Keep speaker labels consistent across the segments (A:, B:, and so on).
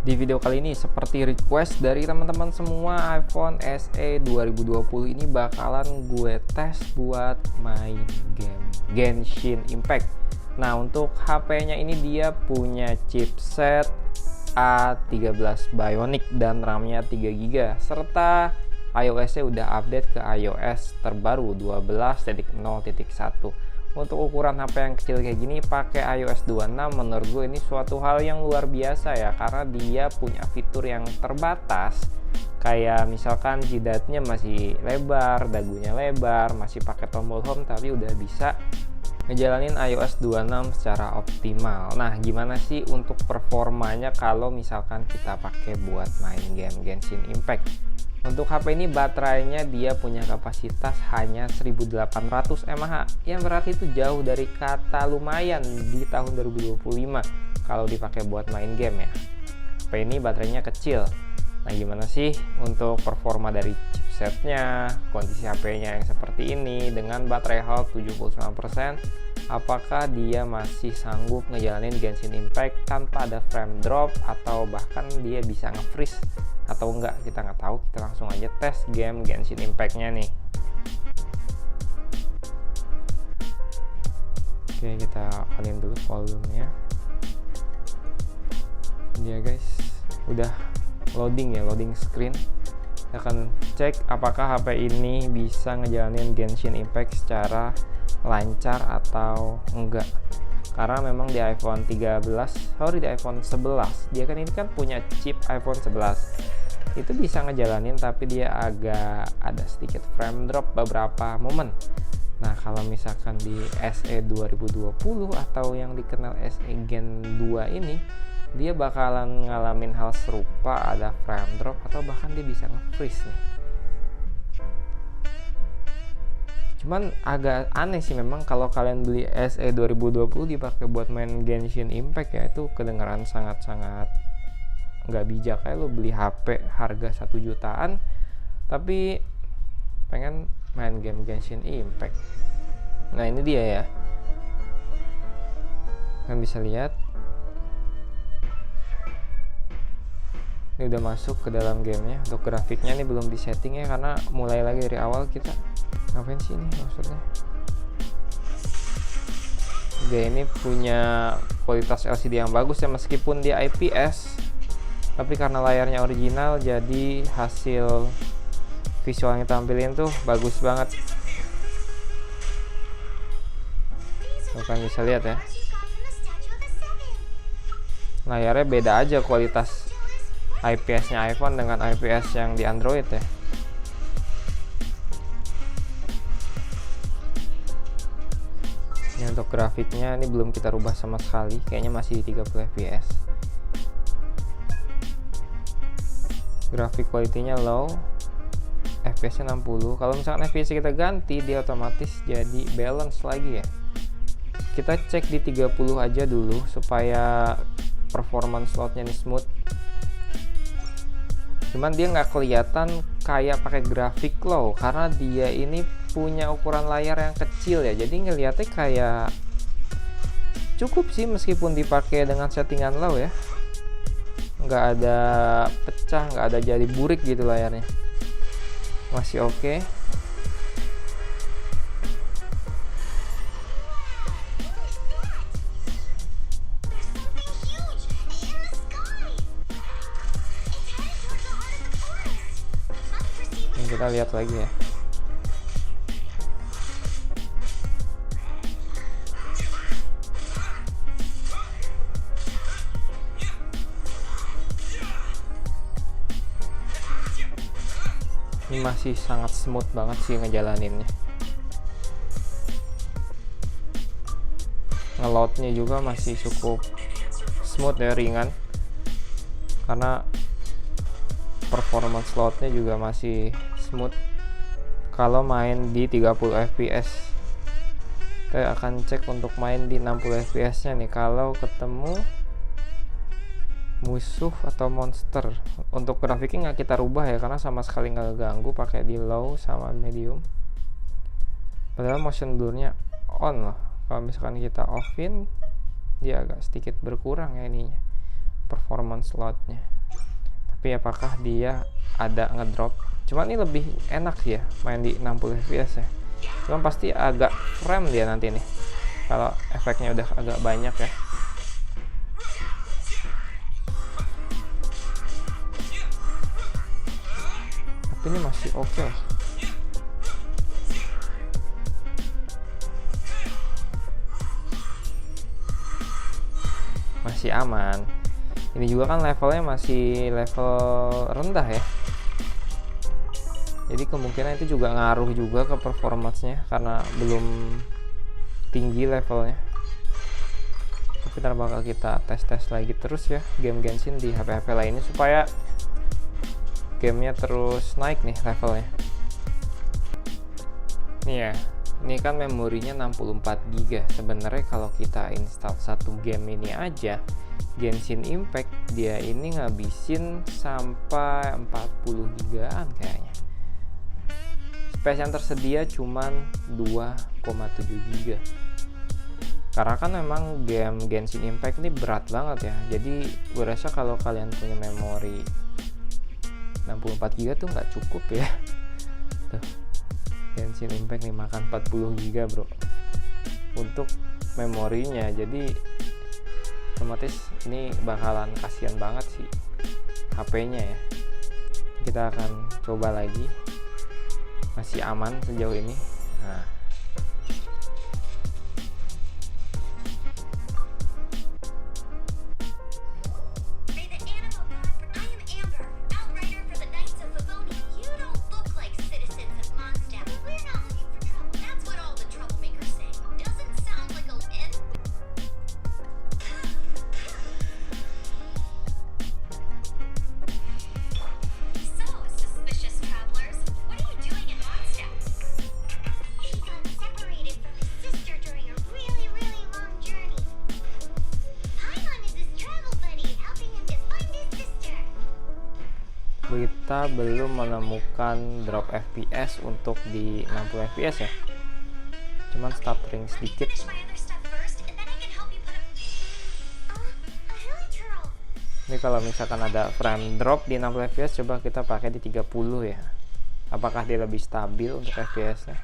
A: Di video kali ini seperti request dari teman-teman semua, iPhone SE 2020 ini bakalan gue tes buat main game Genshin Impact. Nah, untuk HP-nya ini dia punya chipset A13 Bionic dan RAM-nya 3GB serta iOS-nya udah update ke iOS terbaru 12.0.1. Untuk ukuran HP yang kecil kayak gini pakai iOS 26 menurut gue ini suatu hal yang luar biasa ya, karena dia punya fitur yang terbatas kayak misalkan jidatnya masih lebar, dagunya lebar, masih pakai tombol home tapi udah bisa ngejalanin iOS 26 secara optimal. Nah, gimana sih untuk performanya kalau misalkan kita pakai buat main game Genshin Impact? Untuk HP ini baterainya dia punya kapasitas hanya 1800 mAh, yang berarti itu jauh dari kata lumayan di tahun 2025 kalau dipakai buat main game ya. HP ini baterainya kecil. Nah, gimana sih untuk performa dari chipsetnya, kondisi HP-nya yang seperti ini dengan baterai health 79%, apakah dia masih sanggup ngejalanin Genshin Impact tanpa ada frame drop atau bahkan dia bisa nge-freeze atau enggak, kita nggak tahu. Kita langsung aja tes game Genshin Impact-nya nih. Oke, kita onin dulu volumenya. Dia guys, udah loading ya, loading screen. Kita akan cek apakah HP ini bisa ngejalanin Genshin Impact secara lancar atau enggak. Karena memang di iPhone 13, di iPhone 11, dia kan ini kan punya chip iPhone 11. Itu bisa ngejalanin tapi dia agak ada sedikit frame drop beberapa momen. Nah, kalau misalkan di SE 2020 atau yang dikenal SE Gen 2 ini, dia bakalan ngalamin hal serupa, ada frame drop atau bahkan dia bisa nge-freeze nih. Cuman agak aneh sih memang kalau kalian beli SE 2020 dipakai buat main Genshin Impact ya, itu kedengaran sangat-sangat nggak bijak. Kayak lo beli HP harga 1 jutaan tapi pengen main game Genshin Impact. Nah, ini dia ya, kalian bisa lihat ini udah masuk ke dalam gamenya. Untuk grafiknya ini belum disetting ya, karena mulai lagi dari awal. Kita ngapain sih ini maksudnya? Dia ini punya kualitas LCD yang bagus ya, meskipun dia IPS, tapi karena layarnya original jadi hasil visual yang tampilin tuh bagus banget. Kalian bisa lihat ya, layarnya beda aja kualitas IPS-nya iPhone dengan IPS yang di Android ya. Ini untuk grafiknya ini belum kita rubah sama sekali, kayaknya masih di 30 fps. Grafik quality-nya low, FPS-nya 60. Kalau misalkan FPS kita ganti, dia otomatis jadi balance lagi ya. Kita cek di 30 aja dulu supaya performance slotnya ini smooth. Cuman dia nggak kelihatan kayak pakai grafik low karena dia ini punya ukuran layar yang kecil ya, jadi ngeliatnya kayak cukup sih meskipun dipakai dengan settingan low ya. Nggak ada pecah, nggak ada jadi burik gitu layarnya, masih oke. Kita lihat lagi ya. Ini masih sangat smooth banget sih ngejalaninnya. Ngeloadnya juga masih cukup smooth ya, ringan. Karena performance slotnya juga masih smooth kalau main di 30 fps. Kita akan cek untuk main di 60 fps nya nih kalau ketemu musuh atau monster. Untuk grafiknya nggak kita rubah ya, karena sama sekali nggak ganggu pakai di low sama medium. Padahal motion blurnya on loh. Kalau misalkan kita offin, dia agak sedikit berkurang ya ininya, performance slotnya. Tapi apakah dia ada ngedrop? Cuman ini lebih enak sih ya main di 60 fps ya. Cuman pasti agak frame dia nanti nih kalau efeknya udah agak banyak ya. Tapi ini masih oke. Masih aman. Ini juga kan levelnya masih level rendah ya. Jadi kemungkinan itu juga ngaruh juga ke performance-nya karena belum tinggi levelnya. Tapi ntar bakal kita tes-tes lagi terus ya game Genshin di HP-HP lainnya supaya gamenya terus naik nih levelnya. Nih ya, ini kan memorinya 64 GB. Sebenarnya kalau kita install satu game ini aja, Genshin Impact, dia ini ngabisin sampai 40 GB-an kayaknya. Space yang tersedia cuman 2,7 GB. Karena kan memang game Genshin Impact ini berat banget ya. Jadi gue rasa kalau kalian punya memori 64 GB tuh nggak cukup ya. Tuh, Genshin Impact nih makan 40 GB bro untuk memorinya. Jadi otomatis ini bakalan kasihan banget sih HP-nya ya. Kita akan coba lagi. Masih aman sejauh ini. Nah, kita belum menemukan drop FPS untuk di 60 fps ya, cuman stuttering sedikit. Ini kalau misalkan ada frame drop di 60 fps, coba kita pakai di 30 ya, apakah dia lebih stabil untuk fps nya.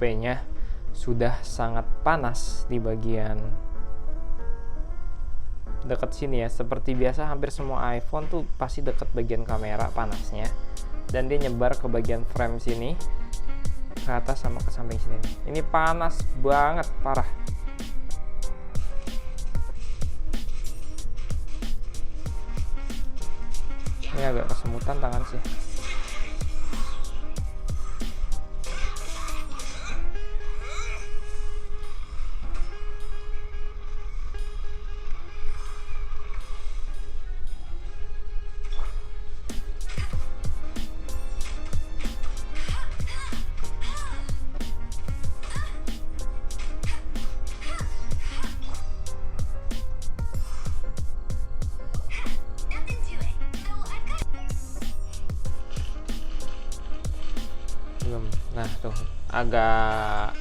A: HP-nya sudah sangat panas di bagian dekat sini ya. Seperti biasa hampir semua iPhone tuh pasti dekat bagian kamera panasnya, dan dia nyebar ke bagian frame sini, ke atas sama ke samping sini. Ini panas banget, parah. Ini agak kesemutan tangan sih. Nah tuh agak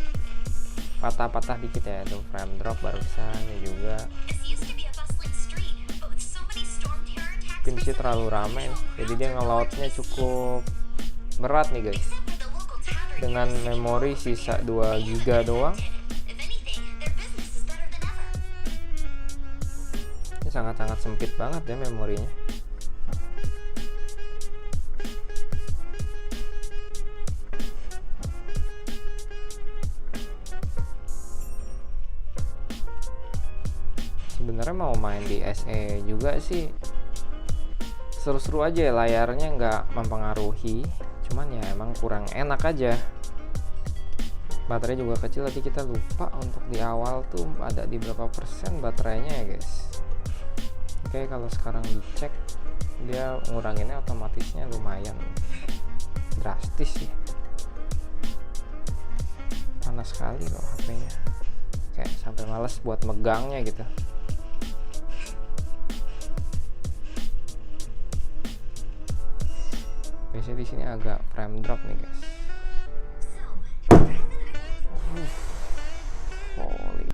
A: patah-patah dikit ya, tuh frame drop barusan ya juga. Mungkin sih terlalu ramai, jadi dia ngeloadnya cukup berat nih guys. Dengan memori sisa 2 GB doang, ini sangat-sangat sempit banget ya memorinya. Sebenarnya mau main di SE juga sih seru-seru aja ya, layarnya nggak mempengaruhi, cuman ya emang kurang enak aja. Baterai juga kecil, tadi kita lupa untuk di awal tuh ada di berapa persen baterainya ya guys. Oke, kalau sekarang dicek dia nguranginnya otomatisnya lumayan drastis sih. Panas sekali loh HP-nya, kayak sampai males buat megangnya gitu. Biasanya di sini agak frame drop nih guys. Holy.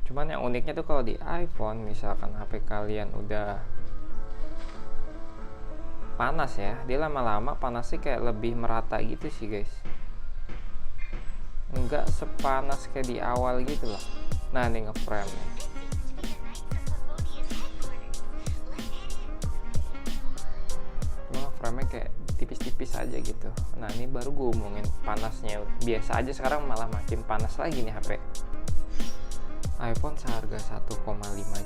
A: Cuman yang uniknya tuh kalau di iPhone, misalkan HP kalian udah panas ya, dia lama-lama panasnya kayak lebih merata gitu sih guys, nggak sepanas kayak di awal gitu loh. Nah ini ngeframe nih, cuma ngeframe kayak tipis-tipis aja gitu. Nah ini baru gue omongin panasnya, biasa aja, sekarang malah makin panas lagi nih HP. iPhone seharga 1,5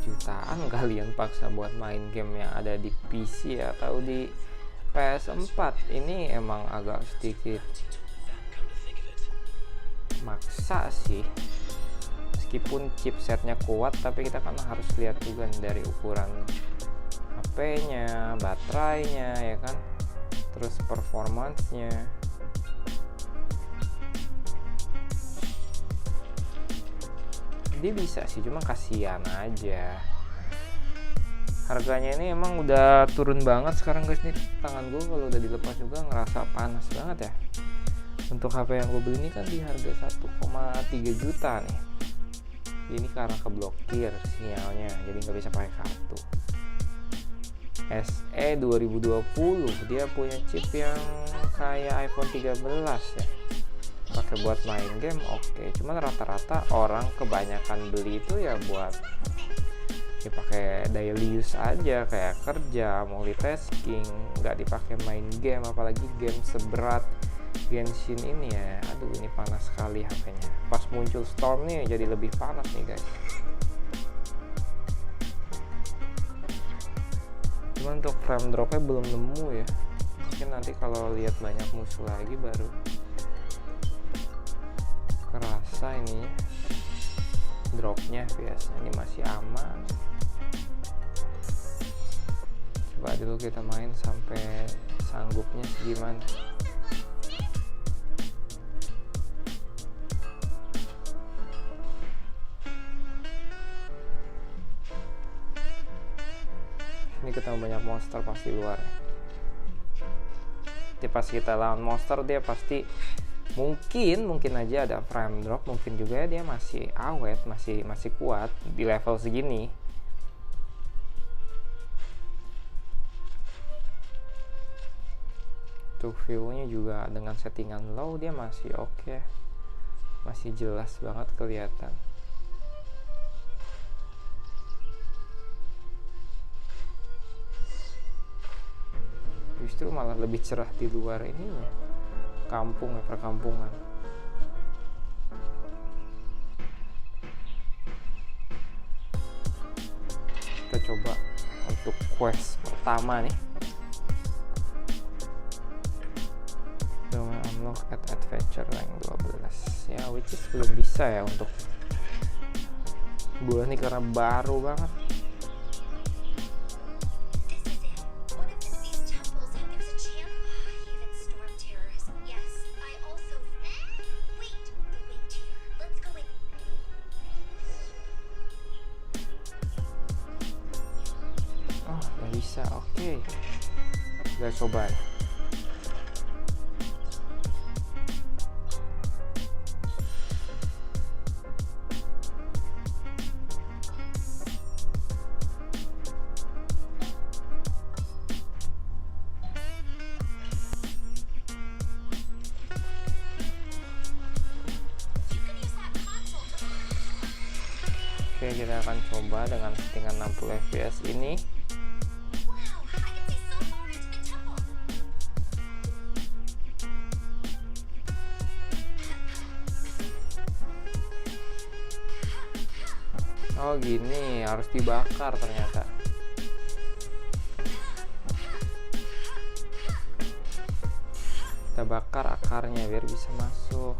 A: jutaan kalian paksa buat main game yang ada di PC atau di PS4, ini emang agak sedikit maksa sih. Meskipun chipsetnya kuat, tapi kita kan harus lihat juga dari ukuran HP-nya, baterainya ya kan, terus performance-nya. Dia bisa sih, cuma kasihan aja. Harganya ini emang udah turun banget sekarang guys. Nih tangan gue kalau udah dilepas juga ngerasa panas banget ya. Untuk HP yang gue beli ini kan di harga 1,3 juta nih. Ini karena keblokir sinyalnya, jadi nggak bisa pakai kartu. SE 2020, dia punya chip yang kayak iPhone 13 ya. Pakai buat main game oke. Cuman rata-rata orang kebanyakan beli itu ya buat dipakai daily use aja, kayak kerja, multitasking, nggak dipakai main game. Apalagi game seberat Genshin ini ya. Aduh ini panas sekali HP-nya. Pas muncul storm nih jadi lebih panas nih guys. Cuman untuk frame dropnya belum nemu ya. Mungkin nanti kalau lihat banyak musuh lagi baru kerasa ini dropnya. Biasanya ini masih aman. Coba dulu kita main sampai sanggupnya segimana. Ini ketemu banyak monster pasti luar. Jadi pas kita lawan monster dia pasti mungkin aja ada frame drop, mungkin juga dia masih awet, masih kuat di level segini. Tuh view-nya juga dengan settingan low dia masih oke. Masih jelas banget kelihatan. Justru malah lebih cerah di luar ininya. Kampung ya, perkampungan. Kita coba untuk quest pertama nih. Domain unlock at adventure rank 12 ya, which is belum bisa ya untuk gue nih karena baru banget. Bisa, oke. Kita coba. Oke, kita akan coba dengan settingan 60 fps ini. Oh gini, harus dibakar ternyata. Kita bakar akarnya biar bisa masuk.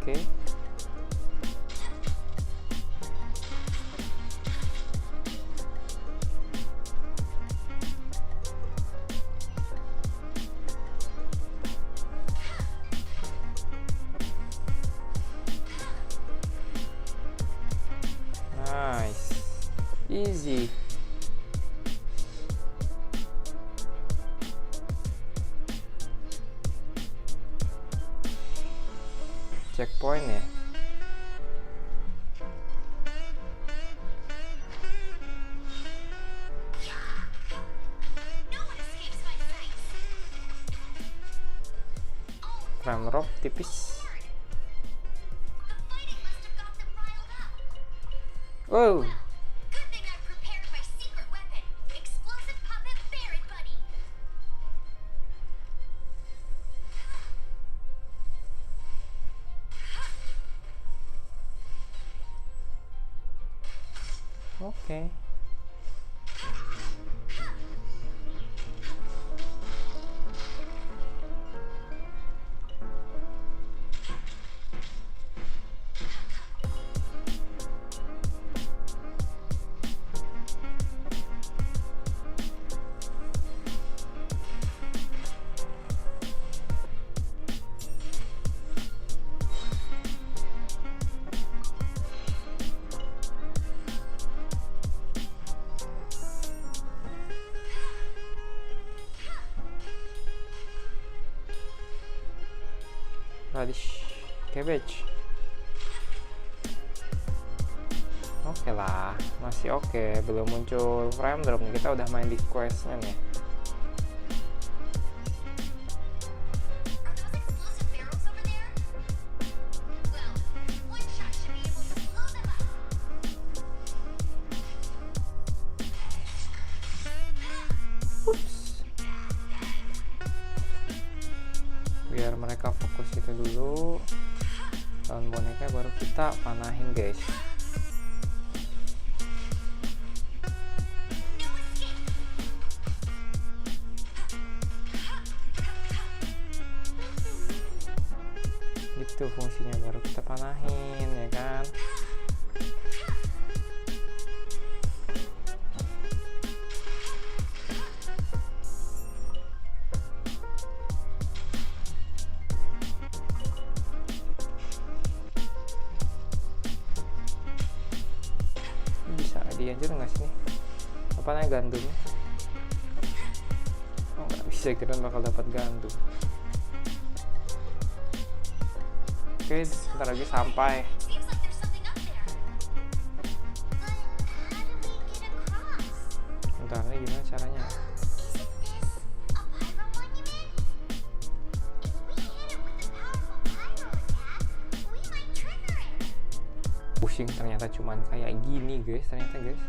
A: Oke. Nice. Easy. Checkpoint ya. Frame drop tipis. Wow. Oke. Radish, cabbage. Oke lah, masih oke. Belum muncul frame drop nih. Kita udah main di questnya nih. Biar mereka fokus itu dulu, lawan boneka baru kita panahin guys. Gitu fungsinya, baru kita panahin ya kan. Dianjur nggak sih nih? Apa namanya, gandumnya? Oh nggak bisa, kira bakal dapat gandum. Oke, sebentar lagi sampai. Bentar, ini gimana caranya? Pusing, ternyata cuman kayak gini guys, ternyata guys.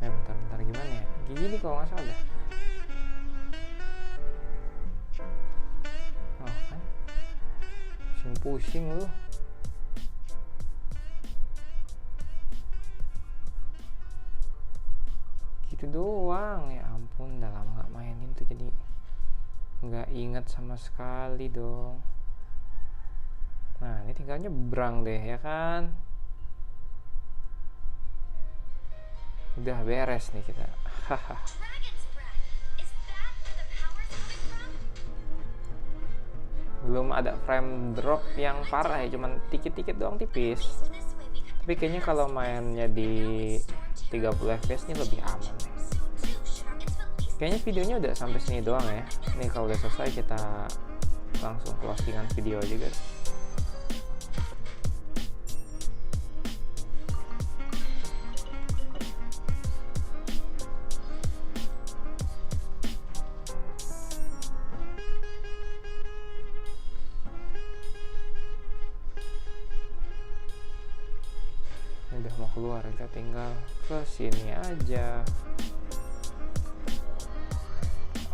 A: Bentar gimana ya? Gini kalau nggak salah dah. Oh kan, pusing lu. Gitu doang, ya ampun, udah lama nggak mainin tuh jadi nggak inget sama sekali dong. Nah, ini tinggal nyebrang deh, ya kan? Udah beres nih kita. Haha. Belum ada frame drop yang parah ya, cuman dikit-dikit doang, tipis. Tapi kayaknya kalau mainnya di 30 fps ini lebih aman nih. Kayaknya videonya udah sampai sini doang ya. Nih kalau udah selesai kita langsung closingan video aja guys. Udah mau keluar, kita tinggal ke sini aja.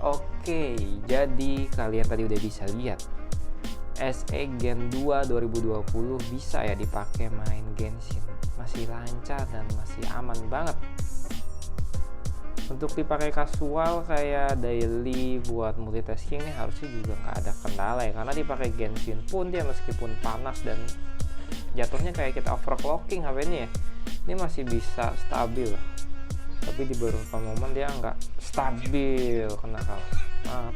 A: Oke, jadi kalian tadi udah bisa lihat SE Gen 2 2020 bisa ya dipakai main Genshin, masih lancar dan masih aman banget. Untuk dipakai kasual kayak daily buat multitasking nih harusnya juga nggak ada kendala ya, karena dipakai Genshin pun dia meskipun panas dan jatuhnya kayak kita overclocking HP ini ya, ini masih bisa stabil. Tapi di beberapa momen dia nggak stabil, kena maaf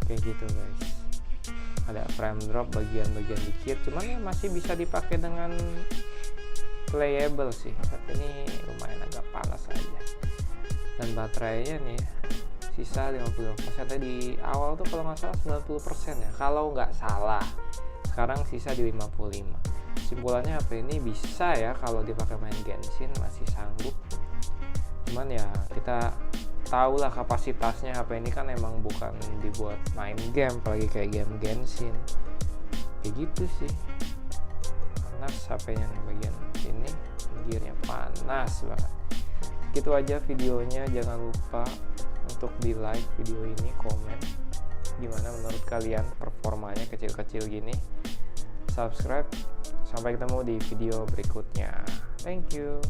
A: kayak gitu guys. Ada frame drop bagian-bagian dikit, cuman ya masih bisa dipakai dengan playable sih. Tapi ini lumayan agak panas aja. Dan baterainya nih sisa 50%. Tadi di awal tuh kalau nggak salah 90% ya, kalau nggak salah. Sekarang sisa di 55. Simpulannya HP ini bisa ya kalau dipakai main Genshin, masih sanggup. Cuman ya kita tahu lah kapasitasnya HP ini kan emang bukan dibuat main game, apalagi kayak game Genshin. Kayak gitu sih. Panas HP-nya nih bagian sini, gearnya panas banget. Gitu aja videonya, jangan lupa untuk di like video ini, komen gimana menurut kalian performanya kecil-kecil gini, subscribe. Sampai ketemu di video berikutnya. Thank you.